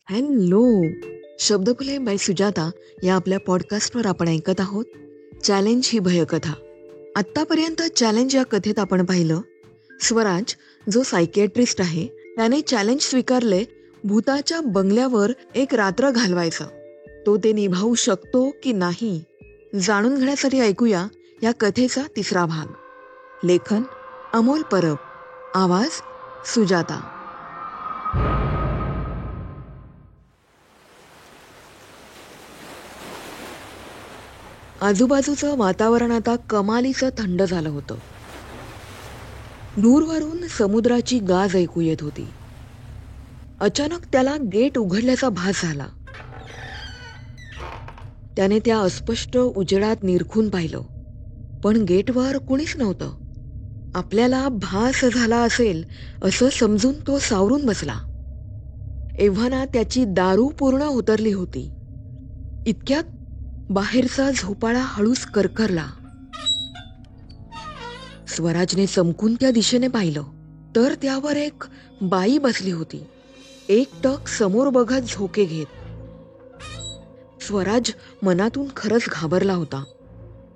Hello. Shabdphule bye Sujata या आपल्या पॉडकास्टवर आपण ऐकत आहोत चॅलेंज ही भयकथा. आत्तापर्यंत चॅलेंज या कथेत आपण पाहिलं स्वराज जो सायकियाट्रिस्ट आहे त्याने चॅलेंज स्वीकारले भूताच्या बंगल्यावर एक रात्र घालवायचा. तो ते निभावू शकतो की नाही जाणून घेण्यासाठी ऐकूया या कथेचा तिसरा भाग. लेखन अमोल परब, आवाज सुजाता. आजूबाजूचं वातावरण आता कमालीचं थंड झालं होतं. दूरवरून समुद्राची गाज ऐकू येत होती. अचानक त्याला गेट उघडल्याचा भास झाला. त्याने त्या अस्पष्ट उजेडात निरखून पाहिलं, पण गेटवर कुणीच नव्हतं. आपल्याला भास झाला असेल असं समजून तो सावरून बसला. एव्हाना त्याची दारू पूर्ण उतरली होती. इतक्यात बाहेरचा झोपाळा हळूच करकरला. स्वराजने चमकून त्या दिशेने पाहिलं तर त्यावर एक बाई बसली होती, एकटक समोर बघत झोके घेत. स्वराज मनातून खरंच घाबरला होता,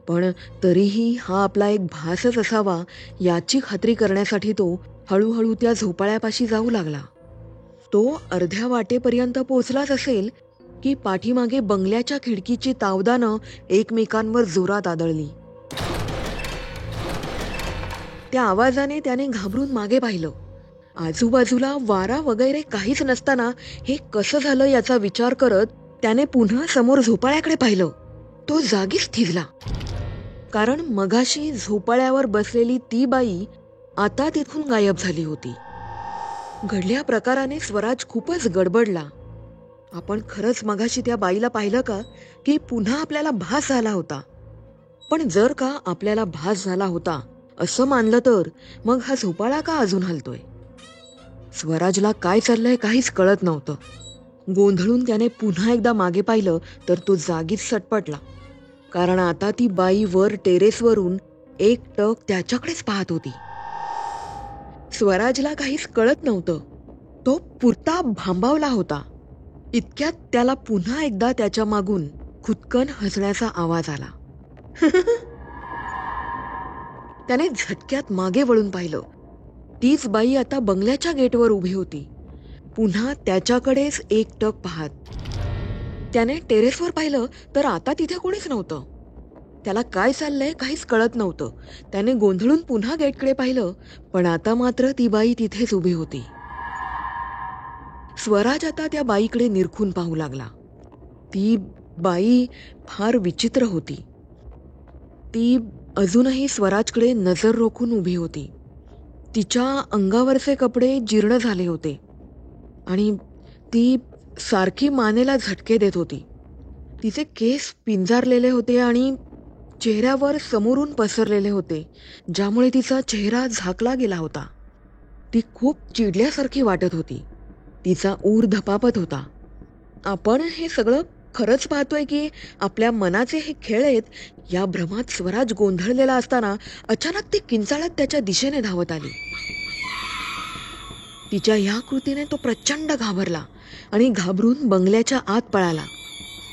पण तरीही हा आपला एक भासच असावा याची खात्री करण्यासाठी तो हळूहळू त्या झोपाळ्यापाशी जाऊ लागला. तो अर्ध्या वाटेपर्यंत पोहोचलाच असेल की पाठीमागे बंगल्याच्या खिडकीची तावदानं एकमेकांवर जोरात आदळली. त्या आवाजाने त्याने घाबरून मागे पाहिलं. आजूबाजूला वारा वगैरे काहीच नसताना हे कसं झालं याचा विचार करत त्याने पुन्हा समोर झोपाळ्याकडे पाहिलं. तो जागीच थिजला, कारण मगाशी झोपाळ्यावर बसलेली ती बाई आता तिथून गायब झाली होती. घडल्या प्रकाराने स्वराज खूपच गडबडला. आपण खरंच मगाशी त्या बाईला पाहिलं का, की पुन्हा आपल्याला भास झाला होता? पण जर का आपल्याला भास झाला होता असं मानलं तर मग हा झोपाळा का अजून हलतोय? स्वराजला काय चाललंय काहीच कळत नव्हतं. गोंधळून त्याने पुन्हा एकदा मागे पाहिलं तर तो जागीच सटपटला, कारण आता ती बाई वर टेरेसवरून एकटक त्याच्याकडेच पाहत होती. स्वराजला काहीच कळत नव्हतं. तो पुरता भांबावला होता. इतक्यात त्याला पुन्हा एकदा त्याच्या मागून खुदकन हसण्याचा आवाज आला. त्याने झटक्यात मागे वळून पाहिलं. तीच बाई आता बंगल्याच्या गेटवर उभी होती, पुन्हा त्याच्याकडेच एकटक पाहत. त्याने टेरेसवर पाहिलं तर आता तिथे कोणीच नव्हतं. त्याला काय चाललंय काहीच कळत नव्हतं. त्याने गोंधळून पुन्हा गेटकडे पाहिलं, पण आता मात्र ती बाई तिथेच उभी होती. स्वराज आता त्या बाईकडे निरखून पाहू लागला. ती बाई फार विचित्र होती. ती अजूनही स्वराजकडे नजर रोखून उभी होती. तिच्या अंगावरचे कपडे जीर्ण झाले होते आणि ती सारखी मानेला झटके देत होती. तिचे केस पिंजारलेले होते आणि चेहऱ्यावर समोरून पसरलेले होते, ज्यामुळे तिचा चेहरा झाकला गेला होता. ती खूप चिडल्यासारखी वाटत होती. तिचा ऊर धपापत होता. आपण हे सगळं खरंच पाहतोय की आपल्या मनाचे हे खेळ आहेत या भ्रमात स्वराज गोंधळलेला असताना अचानक ती किंचाळत त्याच्या दिशेने धावत आली. तिच्या या कृतीने तो प्रचंड घाबरला आणि घाबरून बंगल्याच्या आत पळाला.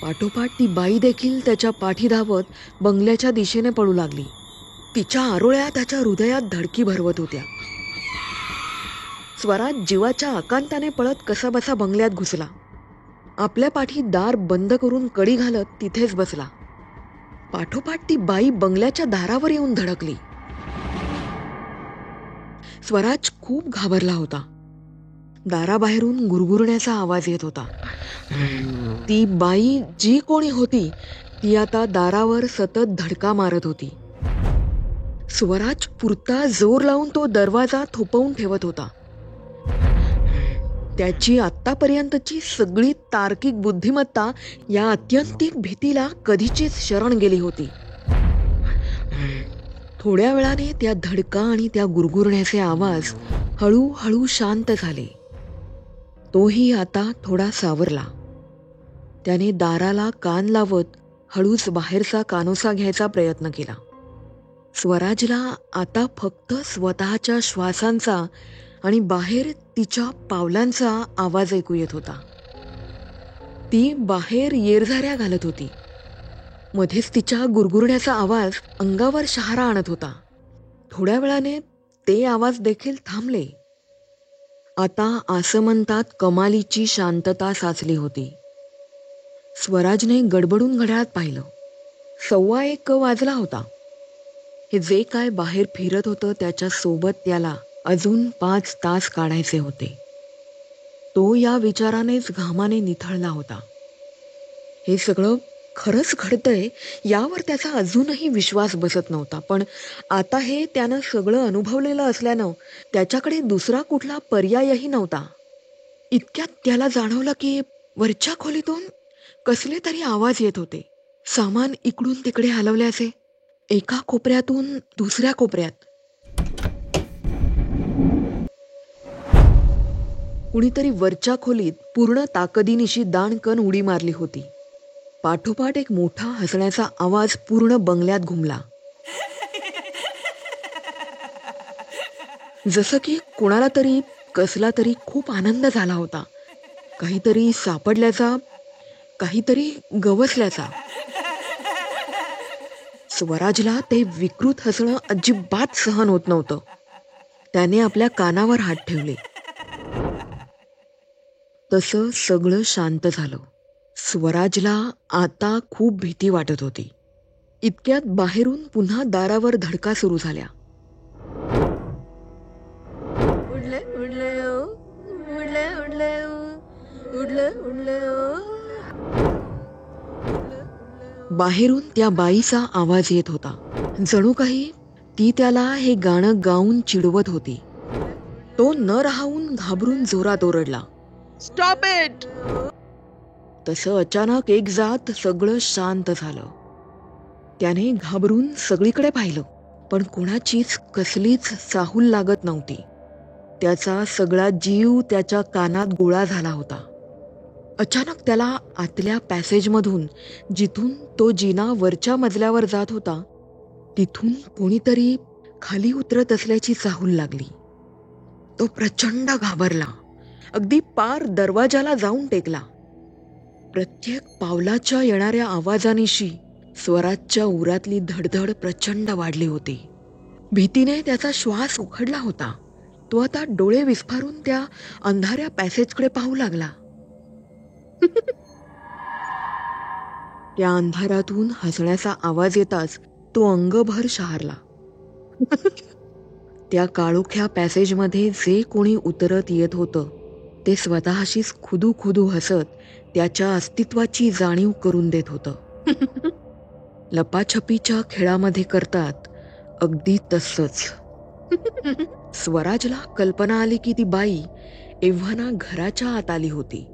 पाठोपाठ ती बाई देखील त्याच्या पाठी धावत बंगल्याच्या दिशेने पळू लागली. तिच्या आरोळ्या त्याच्या हृदयात धडकी भरवत होत्या. स्वराज जीवाच्या आकांताने पळत कसाबसा बंगल्यात घुसला. आपल्या पाठी दार बंद करून कडी घालत तिथेच बसला. पाठोपाठ ती बाई बंगल्याच्या दारावर येऊन धडकली. स्वराज खूप घाबरला होता. दाराबाहेरून गुरगुरण्याचा आवाज येत होता. ती बाई जी कोणी होती ती आता दारावर सतत धडका मारत होती. स्वराज पुरता जोर लावून तो दरवाजा थोपवून ठेवत होता. त्याची आत्तापर्यंतची सगळी तार्किक बुद्धिमत्ता या आत्यंतिक भीतीला कधीचीच शरण गेली होती. थोड्या वेळाने त्या धडका आणि त्या गुरगुरण्याचे आवाज हळूहळू शांत झाले. तोही आता थोडा सावरला. त्याने दाराला कान लावत हळूच बाहेरचा कानोसा घ्यायचा प्रयत्न केला. स्वराजला आता फक्त स्वतःच्या श्वासांचा आणि बाहेर तिच्या पावलांचा आवाज ऐकू येत होता. ती बाहेर येरझाऱ्या घालत होती. मध्येच तिच्या गुरगुरण्याचा आवाज अंगावर शहारा आणत होता. थोड्या वेळाने ते आवाज देखील थांबले. आता आसमंतात कमालीची शांतता साचली होती. स्वराजने गडबडून घड्याळात पाहिलं. 1:15 वाजला होता. हे जे काय बाहेर फिरत होतं त्याच्या सोबत त्याला अजून 5 तास काढायचे होते. तो या विचारानेच घामाने निथळला होता. हे सगळं खरंच घडतंय यावर त्याचा अजूनही विश्वास बसत नव्हता. पण आता हे त्यानं सगळं अनुभवलेलं असल्यानं त्याच्याकडे दुसरा कुठला पर्यायही नव्हता. इतक्यात त्याला जाणवलं की वरच्या खोलीतून कसले तरी आवाज येत होते. सामान इकडून तिकडे हलवल्याचे, एका कोपऱ्यातून दुसऱ्या कोपऱ्यात. कुणीतरी वरच्या खोलीत पूर्ण ताकदीनिशी दाणकन उडी मारली होती. पाठोपाठ एक मोठा हसण्याचा आवाज पूर्ण बंगल्यात घुमला. जसं की कोणाला तरी कसला तरी खूप आनंद झाला होता. काहीतरी सापडल्याचा, काहीतरी गवसल्याचा. स्वराजला ते विकृत हसणं अजिबात सहन होत नव्हतं. त्याने आपल्या कानावर हात ठेवले. तसं सगळं शांत झालं. स्वराजला आता खूप भीती वाटत होती. इतक्यात बाहेरून पुन्हा दारावर धडका सुरू झाल्या. बाहेरून त्या बाईचा आवाज येत होता. जणू काही ती त्याला हे गाणं गाऊन चिडवत होती. तो न राहून घाबरून जोरात ओरडला, स्टॉप इट. तसं अचानक एक जात सगळं शांत झालं. त्याने घाबरून सगळीकडे पाहिलं, पण कोणाचीच कसलीच चाहूल लागत नव्हती. त्याचा सगळा जीव त्याच्या कानात गोळा झाला होता. अचानक त्याला आतल्या पॅसेजमधून, जिथून तो जिना वरच्या मजल्यावर जात होता, तिथून कोणीतरी खाली उतरत असल्याची चाहूल लागली. तो प्रचंड घाबरला. अगदी पार दरवाजाला जाऊन टेकला. प्रत्येक पावलाच्या येणाऱ्या आवाजानिशी स्वराजच्या उरातली धडधड प्रचंड वाढली होती. भीतीने त्याचा श्वास उखडला होता. तो आता डोळे विस्फारून त्या अंधाऱ्या पॅसेजकडे पाहू लागला. त्या अंधारातून हसण्याचा आवाज येताच तो अंगभर शहारला. त्या काळोख्या पॅसेजमध्ये जे कोणी उतरत येत होतं ते स्वतःशीच खुदू खुदू हसत त्याच्या अस्तित्वाची जाणीव करून देत होतं. लपाछपीच्या खेळामध्ये करतात अगदी तसंच. स्वराजला कल्पना आली की ती बाई एव्हाना घराच्या आत आली होती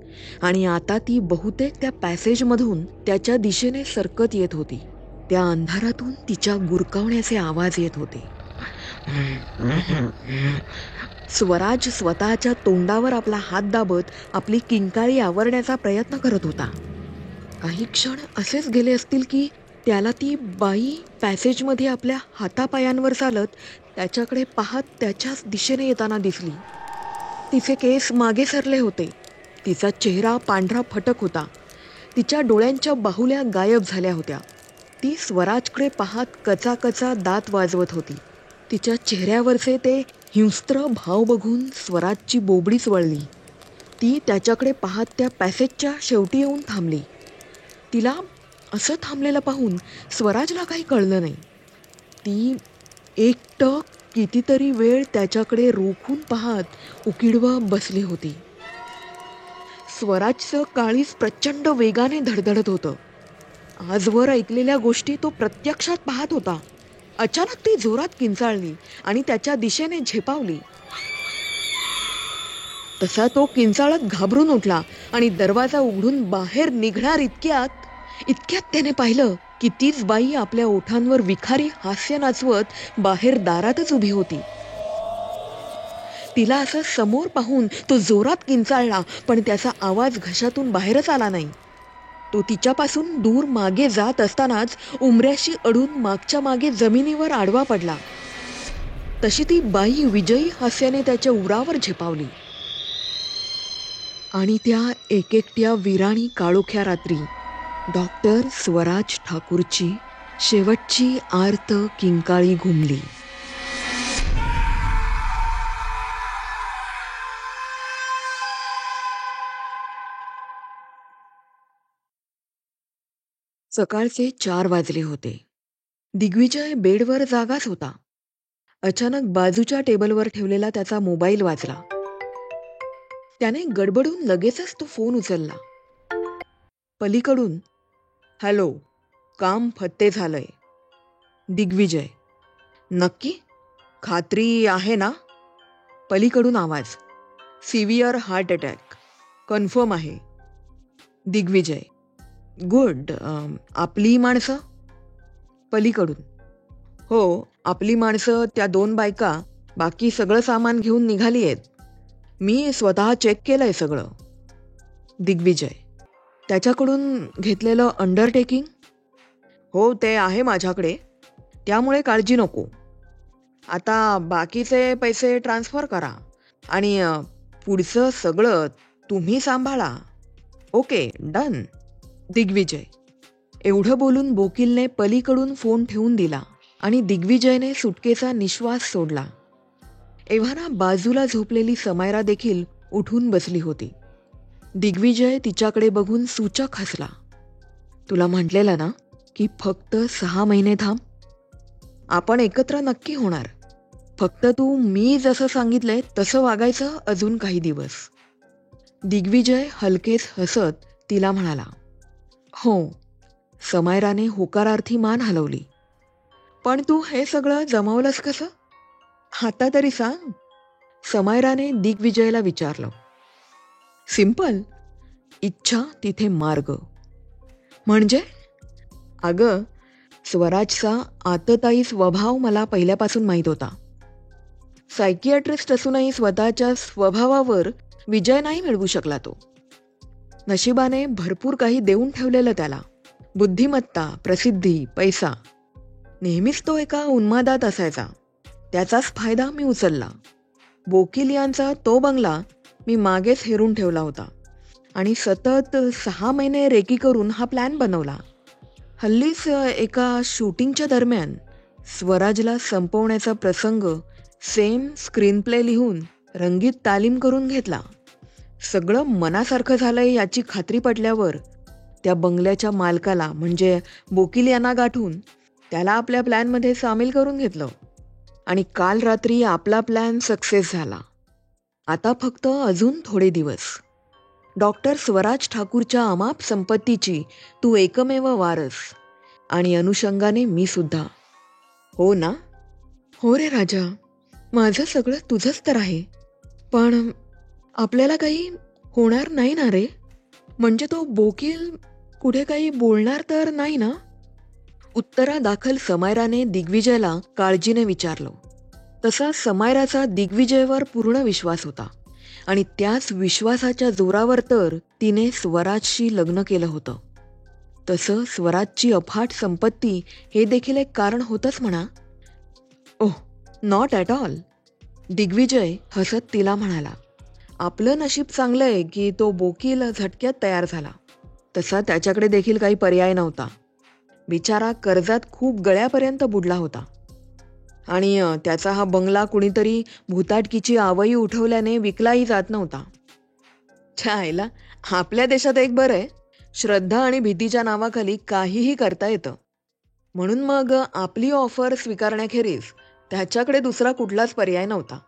आणि आता ती बहुतेक त्या पॅसेजमधून त्याच्या दिशेने सरकत येत होती. त्या अंधारातून तिच्या गुरकावण्याचे आवाज येत होते. स्वराज स्वतःच्या तोंडावर आपला हात दाबत आपली किंकाळी आवरण्याचा प्रयत्न करत होता. काही क्षण असेच गेले असतील की त्याला ती बाई पॅसेजमध्ये आपल्या हातापायांवर चालत त्याच्याकडे पाहत त्याच्याच दिशेने येताना दिसली. तिचे केस मागे सरले होते. तिचा चेहरा पांढरा फटक होता. तिच्या डोळ्यांच्या बाहुल्या गायब झाल्या होत्या. ती स्वराजकडे पाहत कचाकचा दात वाजवत होती. तिच्या चेहऱ्यावरचे ते हिंस्त्र भाव बघून स्वराजची बोबडीच वळली. ती त्याच्याकडे पाहत त्या पॅसेजच्या शेवटी येऊन थांबली. तिला असं थांबलेलं पाहून स्वराजला काही कळलं नाही. ती एकटक कितीतरी वेळ त्याच्याकडे रोखून पाहत उकिडवा बसली होती. स्वराजचं काळीज प्रचंड वेगाने धडधडत होतं. आजवर ऐकलेल्या गोष्टी तो प्रत्यक्षात पाहत होता. अचानक ती जोरात किंचाळली आणि त्याच्या दिशेने झेपावली. तसा तो किंचाळत घाबरून उठला आणि दरवाजा उघडून बाहेर निघणार इतक्यात त्याने पाहिलं की तीच बाई आपल्या ओठांवर विखारी हास्य नाचवत बाहेर दारातच उभी होती. तिला असं समोर पाहून तो जोरात किंचाळला, पण त्याचा आवाज घशातून बाहेरच आला नाही. तो तिच्यापासून दूर मागे जात असतानाच उंबऱ्याशी अडून मागच्या मागे जमिनीवर आडवा पडला. तशी ती बाई विजयी हास्याने त्याच्या उरावर झेपावली. आणि त्या एकेकट्या विराणी काळोख्या रात्री डॉक्टर स्वराज ठाकूरची शेवटची आर्त किंकाळी घुमली. सकाळचे 4 वाजले होते. दिग्विजय बेडवर जागाच होता. अचानक बाजूच्या टेबलवर ठेवलेला त्याचा मोबाईल वाजला. त्याने गडबडून लगेचच तो फोन उचलला. पलीकडून, हॅलो, काम फत्ते झालंय. दिग्विजय, नक्की? खात्री आहे ना? पलीकडून आवाज, सिव्हिअर हार्ट अटॅक, कन्फर्म आहे. दिग्विजय, गुड. आपली माणसं? पलीकडून, हो, आपली माणसं, त्या 2 बायका, बाकी सगळं सामान घेऊन निघाली आहेत. मी स्वतः चेक केलंय सगळं. दिग्विजय, त्याच्याकडून घेतलेलं अंडरटेकिंग? हो, ते आहे माझ्याकडे, त्यामुळे काळजी नको. आता बाकीचे पैसे ट्रान्सफर करा आणि पुढचं सगळं तुम्ही सांभाळा. Okay, done. दिग्विजय. एवढं बोलून बोकीलने पलीकडून फोन ठेवून दिला आणि दिग्विजयने सुटकेचा निश्वास सोडला. एव्हाना बाजूला झोपलेली समायरा देखील उठून बसली होती. दिग्विजय तिच्याकडे बघून सूचक हसला. तुला म्हटलेलं ना की फक्त 6 महिने थांब. आपण एकत्र नक्की होणार. फक्त तू मी जसं सांगितलंय तसं वागायचं अजून काही दिवस. दिग्विजय हलकेच हसत तिला म्हणाला. हो. समायराने होकारार्थी मान हलवली. पण तू हे सगळं जमवलंस कसं? आता तरी सांग. समायराने दिग्विजयला विचारलं. सिंपल. इच्छा तिथे मार्ग. म्हणजे? अगं, स्वराजचा आततायी स्वभाव मला पहिल्यापासून माहीत होता. सायकियाट्रिस्ट असूनही स्वतःच्या स्वभावावर विजय नाही मिळवू शकला तो. नशिबाने भरपूर काही देऊन ठेवलेलं त्याला. बुद्धिमत्ता, प्रसिद्धी, पैसा. नेहमीच तो एका उन्मादात असायचा. त्याचाच फायदा मी उचलला. बोकील यांचा तो बंगला मी मागेच हेरून ठेवला होता आणि सतत 6 महिने रेकी करून हा प्लॅन बनवला. हल्लीच एका शूटिंगच्या दरम्यान स्वराजला संपवण्याचा प्रसंग सेम स्क्रीनप्ले लिहून रंगीत तालीम करून घेतला. सगळं मनासारखं झालंय याची खात्री पटल्यावर त्या बंगल्याच्या मालकाला म्हणजे बोकील यांना गाठून त्याला आपल्या प्लॅनमध्ये सामील करून घेतलं आणि काल रात्री आपला प्लॅन सक्सेस झाला. आता फक्त अजून थोडे दिवस. डॉक्टर स्वराज ठाकूरच्या अमाप संपत्तीची तू एकमेव वारस आणि अनुषंगाने मी सुद्धा. हो ना? हो रे राजा, माझं सगळं तुझंच तर आहे. पण आपल्याला काही होणार नाही ना रे? म्हणजे तो बोकील कुठे काही बोलणार तर नाही ना? उत्तरादाखल समायराने दिग्विजयला काळजीने विचारलं. तसा समायराचा दिग्विजयवर पूर्ण विश्वास होता आणि त्याच विश्वासाच्या जोरावर तर तिने स्वराजशी लग्न केलं होतं. तसं स्वराजची अफाट संपत्ती हे देखील एक कारण होतंच म्हणा. ओह, नॉट ॲट ऑल. दिग्विजय हसत तिला म्हणाला. आपलं नशीब चांगलं आहे की तो बोकील झटक्यात तयार झाला. तसा त्याच्याकडे देखील काही पर्याय नव्हता. बिचारा कर्जात खूप गळ्यापर्यंत बुडला होता आणि त्याचा हा बंगला कुणीतरी भूताटकीची आवई उठवल्याने विकलाही जात नव्हता. छायला, आपल्या देशात एक बरं आहे, श्रद्धा आणि भीतीच्या नावाखाली काहीही करता येतं. म्हणून मग आपली ऑफर स्वीकारण्याखेरीज त्याच्याकडे दुसरा कुठलाच पर्याय नव्हता.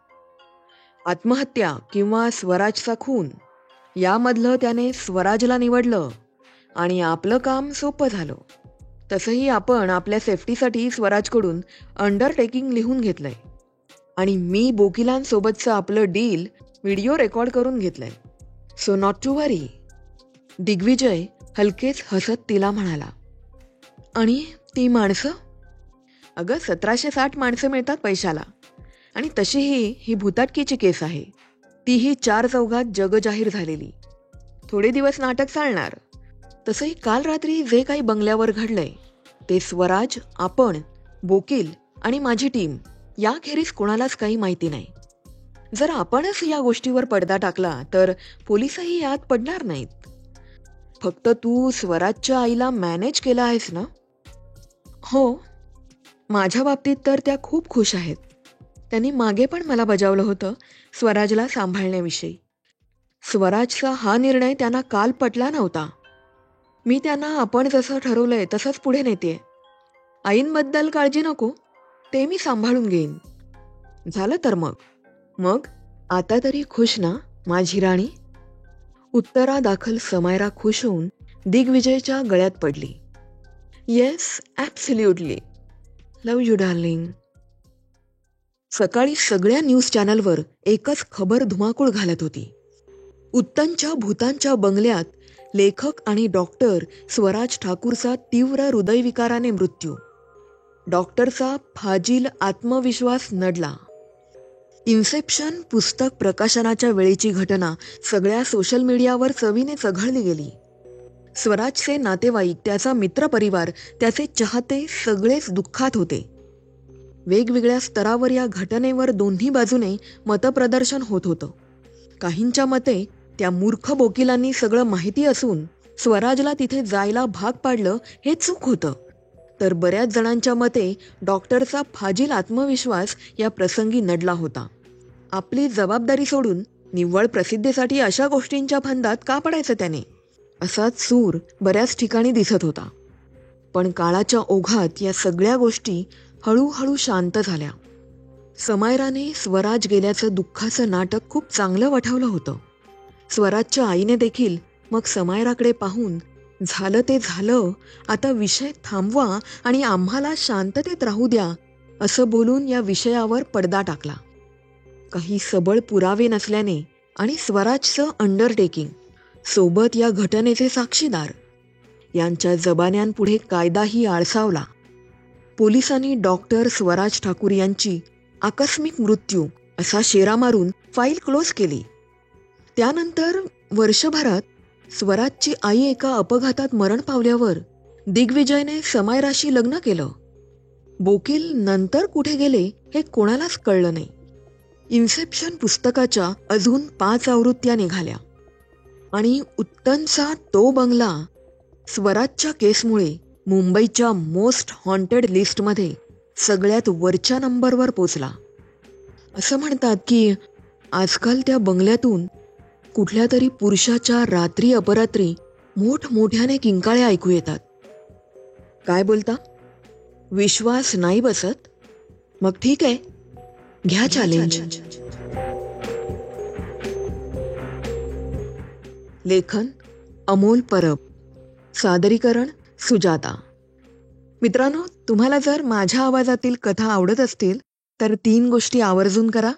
आत्महत्या किंवा स्वराजचा खून यामधलं त्याने स्वराजला निवडलं आणि आपलं काम सोपं झालं. तसंही आपण आपल्या सेफ्टीसाठी स्वराजकडून अंडरटेकिंग लिहून घेतलंय आणि मी बोकिलांसोबतचं आपलं डील व्हिडिओ रेकॉर्ड करून घेतलंय. सो नॉट टू वरी. दिग्विजय हलकेच हसत तिला म्हणाला. आणि ती माणसं? अगं, 1760 माणसं मिळतात पैशाला आणि तशीही ही भूताटकीची केस आहे. तीही 4 चौघात जगजाहीर झालेली. थोडे दिवस नाटक चालणार. तसंही काल रात्री जे काही बंगल्यावर घडलंय ते स्वराज, आपण, बोकील आणि माझी टीम याखेरीज कोणालाच काही माहिती नाही. जर आपणच या गोष्टीवर पडदा टाकला तर पोलिसही यात पडणार नाहीत. फक्त तू स्वराजच्या आईला मॅनेज केलं आहेस ना? हो, माझ्या बाबतीत तर त्या खूप खुश आहेत. त्यांनी मागे पण मला बजावलं होतं स्वराजला सांभाळण्याविषयी. स्वराजचा हा निर्णय त्यांना काल पटला नव्हता. मी त्यांना आपण जसं ठरवलंय तसंच पुढे नेतेय. आईंबद्दल काळजी नको, ते मी सांभाळून घेईन. झालं तर मग. मग आता तरी खुश ना माझी राणी? उत्तरादाखल समायरा खुश होऊन दिग्विजयच्या गळ्यात पडली. Yes, absolutely. Love you darling. सकाळी सगळ्या न्यूज चॅनलवर एकच खबर धुमाकूळ घालत होती. उत्तनच्या भूतांच्या बंगल्यात लेखक आणि डॉक्टर स्वराज ठाकूरचा तीव्र हृदयविकाराने मृत्यू. डॉक्टरचा फाजील आत्मविश्वास नडला. इन्सेप्शन पुस्तक प्रकाशनाच्या वेळेची घटना सगळ्या सोशल मीडियावर चवीने चघळली गेली. स्वराजचे नातेवाईक, त्याचा मित्रपरिवार, त्याचे चाहते सगळेच दुःखात होते. वेगवेगळ्या स्तरावर या घटनेवर दोन्ही बाजूने मतप्रदर्शन होत होतं. काहींच्या मते त्या मूर्ख वकिलांनी सगळं माहिती असून स्वराजला तिथे जायला भाग पाडलं हे चूक होतं. तर बऱ्याच जणांच्या मते डॉक्टरचा फाजील आत्मविश्वास या प्रसंगी नडला होता. आपली जबाबदारी सोडून निव्वळ प्रसिद्धीसाठी अशा गोष्टींच्या फंदात का पडायचं त्याने, असाच सूर बऱ्याच ठिकाणी दिसत होता. पण काळाच्या ओघात या सगळ्या गोष्टी हळूहळू शांत झाल्या. समायराने स्वराज गेल्याचं दुःखाचं नाटक खूप चांगलं वठवलं होतं. स्वराजच्या आईने देखील मग समायराकडे पाहून, झालं ते झालं, आता विषय थांबवा आणि आम्हाला शांततेत राहू द्या, असं बोलून या विषयावर पडदा टाकला. काही सबळ पुरावे नसल्याने आणि स्वराजचं अंडरटेकिंग, सोबत या घटनेचे साक्षीदार, यांच्या जबान्यांपुढे कायदाही आळसावला. पोलिसांनी डॉक्टर स्वराज ठाकूर यांची आकस्मिक मृत्यू असा शेरा मारून फाईल क्लोज केली. त्यानंतर वर्षभरात स्वराजची आई एका अपघातात मरण पावल्यावर दिग्विजयने समायराशी लग्न केलं. वकील नंतर कुठे गेले हे कोणालाच कळलं नाही. इन्सेप्शन पुस्तकाच्या अजून 5 आवृत्त्या निघाल्या आणि उत्तनचा तो बंगला स्वराजच्या केसमुळे मुंबईच्या मोस्ट हॉन्टेड लिस्टमध्ये सगळ्यात वरच्या नंबरवर पोचला. असं म्हणतात की आजकाल त्या बंगल्यातून कुठल्या तरी पुरुषाच्या रात्री अपरात्री मोठमोठ्याने किंकाळ्या ऐकू येतात. काय बोलता? विश्वास नाही बसत? मग ठीक आहे, घ्या चॅलेंज. लेखन अमोल परब, सादरीकरण सुजाता. मित्रांनो, तुम्हाला जर माझ्या आवाजातील कथा आवडत असतील तर 3 गोष्टी आवर्जून करा.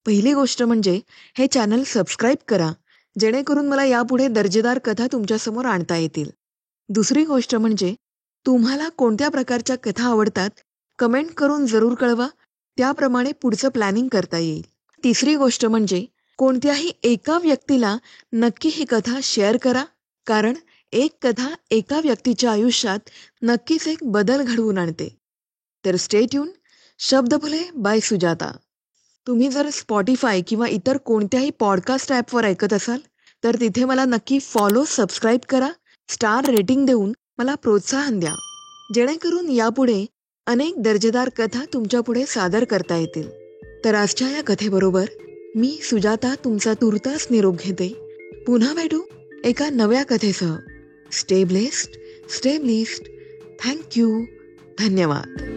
पहिली गोष्ट म्हणजे हे चॅनल सबस्क्राईब करा, जेणेकरून मला यापुढे दर्जेदार कथा तुमच्यासमोर आणता येतील. दुसरी गोष्ट म्हणजे तुम्हाला कोणत्या प्रकारच्या कथा आवडतात कमेंट करून जरूर कळवा, त्याप्रमाणे पुढचं प्लॅनिंग करता येईल. तिसरी गोष्ट म्हणजे कोणत्याही एका व्यक्तीला नक्की ही कथा शेअर करा, कारण एक कथा एका व्यक्तीच्या आयुष्यात नक्कीच एक बदल घडवून आणते. तर stay tune. Shabdphule bye Sujata. तुम्ही जर स्पॉटिफाय किंवा इतर कोणत्याही पॉडकास्ट ॲपवर ऐकत असाल तर तिथे मला नक्की फॉलो, सबस्क्राईब करा, स्टार रेटिंग देऊन मला प्रोत्साहन द्या, जेणेकरून यापुढे अनेक दर्जेदार कथा तुमच्यापुढे सादर करता येतील. तर आजच्या या कथेबरोबर मी सुजाता तुमचा तुर्तास निरोप घेते. पुन्हा भेटू एका नव्या कथेसह. Stay blessed, stay blessed. Thank you. धन्यवाद.